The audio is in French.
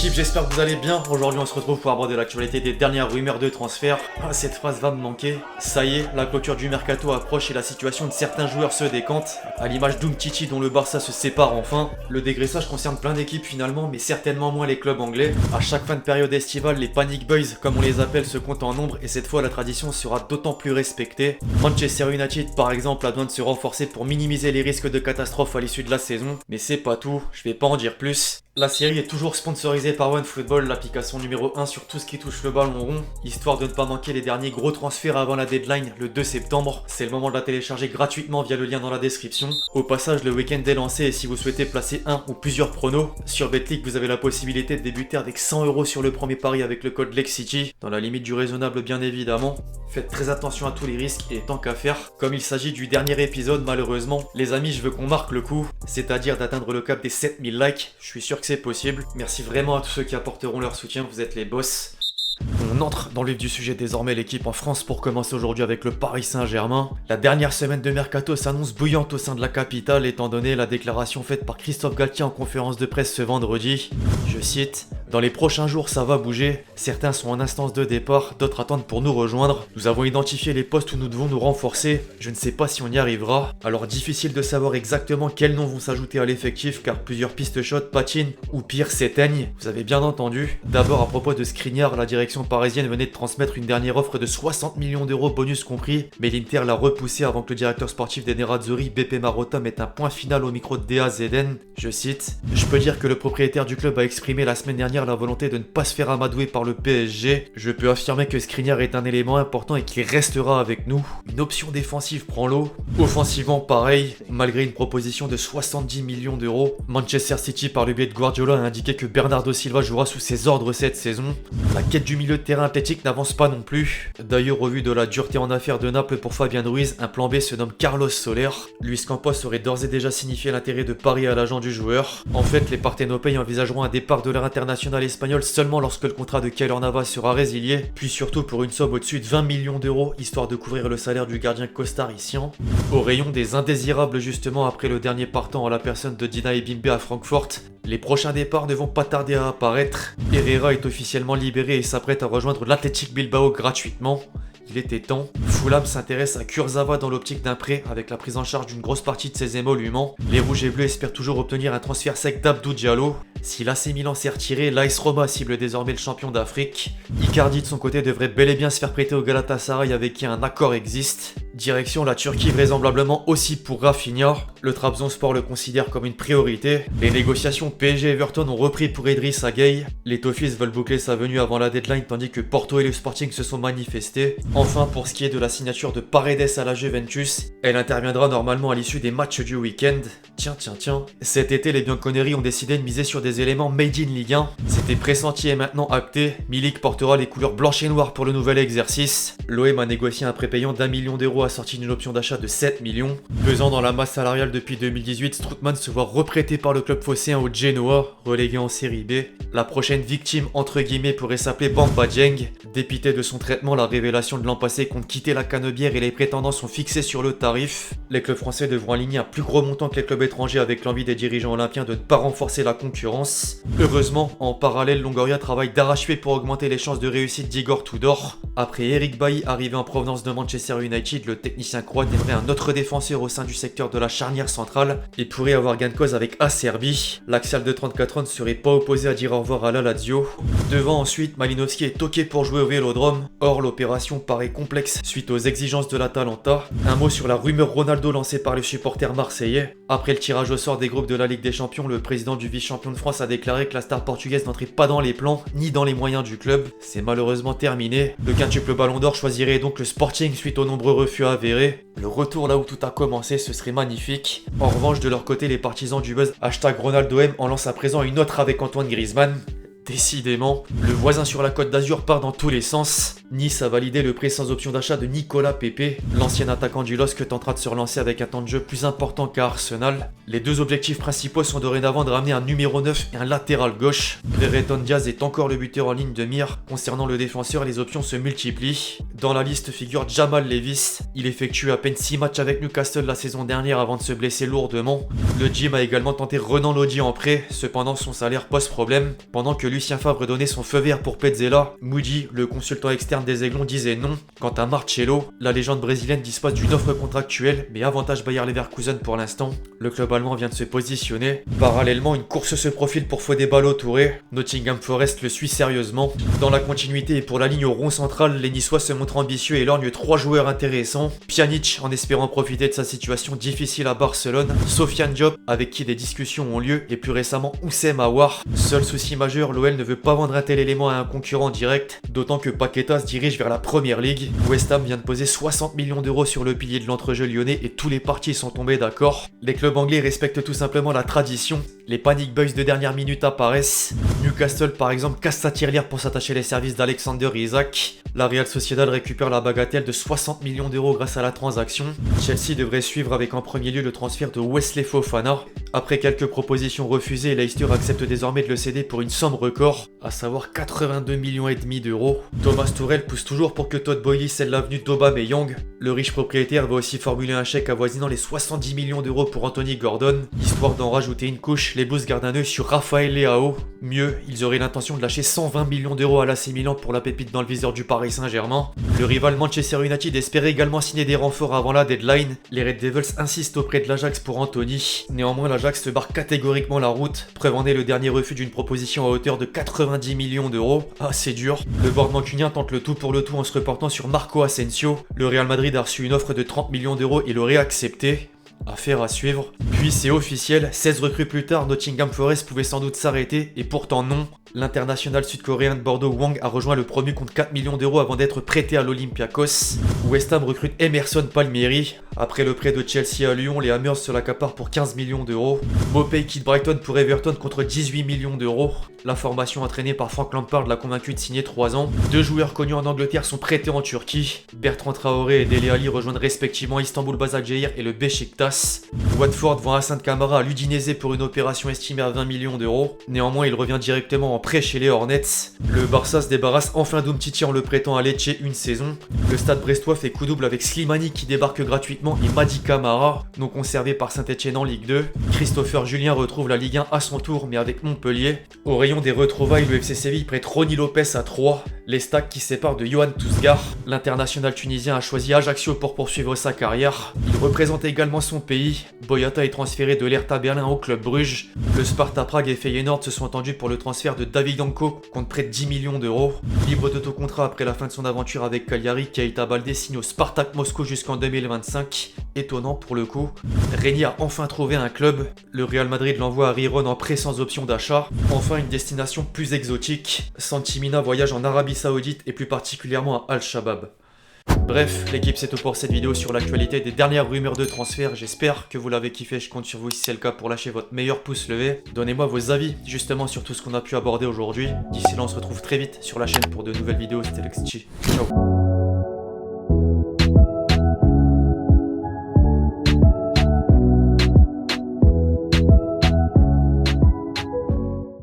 l'équipe, j'espère que vous allez bien. Aujourd'hui on se retrouve pour aborder l'actualité des dernières rumeurs de transfert. Cette phrase va me manquer. Ça y est, la clôture du mercato approche et la situation de certains joueurs se décante. À l'image d'Umtiti dont le Barça se sépare enfin. Le dégraissage concerne plein d'équipes finalement, mais certainement moins les clubs anglais. À chaque fin de période estivale, les Panic Boys, comme on les appelle, se comptent en nombre et cette fois la tradition sera d'autant plus respectée. Manchester United par exemple a besoin de se renforcer pour minimiser les risques de catastrophe à l'issue de la saison. Mais c'est pas tout, je vais pas en dire plus. La série est toujours sponsorisée par OneFootball, l'application numéro 1 sur tout ce qui touche le ballon rond, histoire de ne pas manquer les derniers gros transferts avant la deadline le 2 septembre. C'est le moment de la télécharger gratuitement via le lien dans la description. Au passage, le week-end est lancé et si vous souhaitez placer un ou plusieurs pronos, sur Betclic vous avez la possibilité de débuter avec 100€ sur le premier pari avec le code LEXCITY, dans la limite du raisonnable bien évidemment. Faites très attention à tous les risques et tant qu'à faire, comme il s'agit du dernier épisode malheureusement, les amis je veux qu'on marque le coup, c'est-à-dire d'atteindre le cap des 7000 likes, je suis sûr que c'est possible. Merci vraiment à tous ceux qui apporteront leur soutien, vous êtes les boss. On entre dans le vif du sujet désormais, l'équipe en France pour commencer aujourd'hui avec le Paris Saint-Germain. La dernière semaine de mercato s'annonce bouillante au sein de la capitale étant donné la déclaration faite par Christophe Galtier en conférence de presse ce vendredi. Je cite: dans les prochains jours ça va bouger, certains sont en instance de départ, d'autres attendent pour nous rejoindre. Nous avons identifié les postes où nous devons nous renforcer, je ne sais pas si on y arrivera. Alors difficile de savoir exactement quels noms vont s'ajouter à l'effectif car plusieurs pistes chaudes patinent ou pire s'éteignent, vous avez bien entendu. D'abord à propos de Skriniar, la direction parisienne venait de transmettre une dernière offre de 60 millions d'euros bonus compris, mais l'Inter l'a repoussé avant que le directeur sportif des Nerazzurri, Beppe Marotta, mette un point final au micro de DAZN. Je cite: je peux dire que le propriétaire du club a exprimé la semaine dernière la volonté de ne pas se faire amadouer par le PSG. Je peux affirmer que Skriniar est un élément important et qu'il restera avec nous. Une option défensive prend l'eau. Offensivement pareil, malgré une proposition de 70 millions d'euros, Manchester City par le biais de Guardiola a indiqué que Bernardo Silva jouera sous ses ordres cette saison. La quête du milieu de terrain athlétique n'avance pas non plus. D'ailleurs, au vu de la dureté en affaires de Naples pour Fabien Ruiz, un plan B se nomme Carlos Soler. Luis Campos aurait d'ores et déjà signifié l'intérêt de Paris à l'agent du joueur. En fait, les Partenopei envisageront un départ de leur international espagnol seulement lorsque le contrat de Keylor Navas sera résilié, puis surtout pour une somme au-dessus de 20 millions d'euros, histoire de couvrir le salaire du gardien costaricien. Au rayon des indésirables justement, après le dernier partant en la personne de Dina Ebimbe à Francfort, les prochains départs ne vont pas tarder à apparaître. Herrera est officiellement libéré et s'apprête à rejoindre l'Athletic Bilbao gratuitement. Il était temps. Fulham s'intéresse à Kurzawa dans l'optique d'un prêt avec la prise en charge d'une grosse partie de ses émoluments. Les Rouges et Bleus espèrent toujours obtenir un transfert sec d'Abdou Diallo. Si l'AC Milan s'est retiré, l'AS Roma cible désormais le champion d'Afrique. Icardi de son côté devrait bel et bien se faire prêter au Galatasaray avec qui un accord existe. Direction la Turquie vraisemblablement aussi pour Rafinha. Le Trabzonspor le considère comme une priorité. Les négociations PSG-Everton ont repris pour Idrissa Gueye. Les Toffees veulent boucler sa venue avant la deadline tandis que Porto et le Sporting se sont manifestés. Enfin, pour ce qui est de la signature de Paredes à la Juventus, elle interviendra normalement à l'issue des matchs du week-end. Tiens. Cet été, les Bianconeri ont décidé de miser sur des éléments made in Ligue 1. C'était pressenti et maintenant acté. Milik portera les couleurs blanches et noires pour le nouvel exercice. L'OM a négocié un prépayant d'1 million d'euros assorti d'une option d'achat de 7 millions. Pesant dans la masse salariale depuis 2018, Strootman se voit reprêté par le club phocéen au Genoa, relégué en série B. La prochaine victime entre guillemets pourrait s'appeler Bamba Dieng. Dépité de son traitement, la révélation de l'an passé compte quitter la canebière et les prétendants sont fixés sur le tarif. Les clubs français devront aligner un plus gros montant que les clubs étrangers avec l'envie des dirigeants olympiens de ne pas renforcer la concurrence. Heureusement, en parallèle, Longoria travaille d'arrache-pied pour augmenter les chances de réussite d'Igor Tudor. Après Eric Bailly arrivé en provenance de Manchester United, le technicien croate aimerait un autre défenseur au sein du secteur de la charnière centrale et pourrait avoir gain de cause avec Acerbi. L'axial de 34 ans ne serait pas opposé à dire au revoir à la Lazio. Devant ensuite, Malinowski est toqué pour jouer au Vélodrome. Or, l'opération paraît complexe suite aux exigences de l'Atalanta. Un mot sur la rumeur Ronaldo lancée par les supporters marseillais. Après le tirage au sort des groupes de la Ligue des Champions, le président du vice-champion de France a déclaré que la star portugaise n'entrait pas dans les plans ni dans les moyens du club. C'est malheureusement terminé. Le quintuple Ballon d'Or choisirait donc le Sporting suite aux nombreux refus avérés. Le retour là où tout a commencé, ce serait magnifique. En revanche, de leur côté, les partisans du buzz #RonaldoM en lancent à présent une autre avec Antoine Griezmann. Décidément, le voisin sur la Côte d'Azur part dans tous les sens. Nice a validé le prêt sans option d'achat de Nicolas Pepe. L'ancien attaquant du LOSC tentera de se relancer avec un temps de jeu plus important qu'à Arsenal. Les deux objectifs principaux sont dorénavant de ramener un numéro 9 et un latéral gauche. Brereton Diaz est encore le buteur en ligne de mire. Concernant le défenseur, les options se multiplient. Dans la liste figure Jamal Lewis. Il effectue à peine 6 matchs avec Newcastle la saison dernière avant de se blesser lourdement. Le Gym a également tenté Renan Lodi en prêt, cependant son salaire pose problème. Pendant que Lucien Favre donnait son feu vert pour Petzela, Moody, le consultant externe des Aiglons, disait non. Quant à Marcelo, la légende brésilienne dispose d'une offre contractuelle, mais avantage Bayer Leverkusen pour l'instant. Le club allemand vient de se positionner. Parallèlement, une course se profile pour Fodé Ballo-Touré. Nottingham Forest le suit sérieusement. Dans la continuité et pour la ligne au rond central, les Niçois se montrent ambitieux et lorgnent 3 joueurs intéressants. Pjanic, en espérant profiter de sa situation difficile à Barcelone. Sofiane Diop, avec qui des discussions ont lieu, et plus récemment Oussem Aouar. Seul souci majeur, l'OL ne veut pas vendre un tel élément à un concurrent direct, d'autant que Paqueta se dirige vers la Première Ligue. West Ham vient de poser 60 millions d'euros sur le pilier de l'entrejeu lyonnais et tous les partis sont tombés d'accord. Les clubs anglais respectent tout simplement la tradition. Les panic boys de dernière minute apparaissent. Newcastle par exemple casse sa tirelire pour s'attacher les services d'Alexander Isak. La Real Sociedad récupère la bagatelle de 60 millions d'euros grâce à la transaction. Chelsea devrait suivre avec en premier lieu le transfert de Wesley Fofana. Après quelques propositions refusées, Leicester accepte désormais de le céder pour une somme record, à savoir 82,5 millions d'euros. Thomas Tuchel pousse toujours pour que Todd Boehly cède l'avenue d'Aubameyang. Le riche propriétaire va aussi formuler un chèque avoisinant les 70 millions d'euros pour Anthony Gordon, histoire d'en rajouter une couche. Les Blues gardent un œil sur Raphaël Leao. Mieux, ils auraient l'intention de lâcher 120 millions d'euros à l'AC Milan pour la pépite dans le viseur du Paris Saint-Germain. Le rival Manchester United espérait également signer des renforts avant la deadline. Les Red Devils insistent auprès de l'Ajax pour Anthony. Néanmoins, l'Ajax se barre catégoriquement la route. Preuve en est le dernier refus d'une proposition à hauteur de 90 millions d'euros. Ah, c'est dur. Le board mancunien tente le tout pour le tout en se reportant sur Marco Asensio. Le Real Madrid a reçu une offre de 30 millions d'euros et l'aurait accepté. Affaire à suivre. Puis c'est officiel, 16 recrues plus tard, Nottingham Forest pouvait sans doute s'arrêter, et pourtant non. L'international sud-coréen de Bordeaux Wang a rejoint le promu contre 4 millions d'euros avant d'être prêté à l'Olympiakos. West Ham recrute Emerson Palmieri. Après le prêt de Chelsea à Lyon, les Hammers se l'accaparent pour 15 millions d'euros. Mopey quitte Brighton pour Everton contre 18 millions d'euros. La formation entraînée par Frank Lampard l'a convaincu de signer 3 ans. 2 joueurs connus en Angleterre sont prêtés en Turquie. Bertrand Traoré et Dele Alli rejoignent respectivement Istanbul Başakşehir et le Beşiktaş. Watford vend Hassan Kamara à l'Udinese pour une opération estimée à 20 millions d'euros. Néanmoins, il revient directement en prêt chez les Hornets. Le Barça se débarrasse enfin d'Umtiti en le prêtant à Lecce une saison. Le stade brestois fait coup double avec Slimani qui débarque gratuitement et Madi Camara, non conservé par Saint-Etienne en Ligue 2. Christopher Julien retrouve la Ligue 1 à son tour mais avec Montpellier. Au rayon des retrouvailles, le FC Séville prête Ronny Lopez à 3. Les stacks qui séparent de Johan Tousgar. L'international tunisien a choisi Ajaccio pour poursuivre sa carrière. Il représente également son pays. Boyata est transféré de l'Hertha Berlin au club Bruges. Le Sparta Prague et Feyenoord se sont entendus pour le transfert de Davydenko contre près de 10 millions d'euros. Libre d'autocontrat après la fin de son aventure avec Cagliari, Keita Baldé signe au Spartak Moscou jusqu'en 2025. Étonnant pour le coup. Régnier a enfin trouvé un club. Le Real Madrid l'envoie à Riron en prêt sans option d'achat. Enfin une destination plus exotique. Santi Mina voyage en Arabie Saoudite et plus particulièrement à Al-Shabaab. Bref, l'équipe c'est tout pour cette vidéo sur l'actualité des dernières rumeurs de transfert. J'espère que vous l'avez kiffé, je compte sur vous si c'est le cas pour lâcher votre meilleur pouce levé. Donnez-moi vos avis justement sur tout ce qu'on a pu aborder aujourd'hui. D'ici là on se retrouve très vite sur la chaîne pour de nouvelles vidéos. C'était Lexchi. Ciao.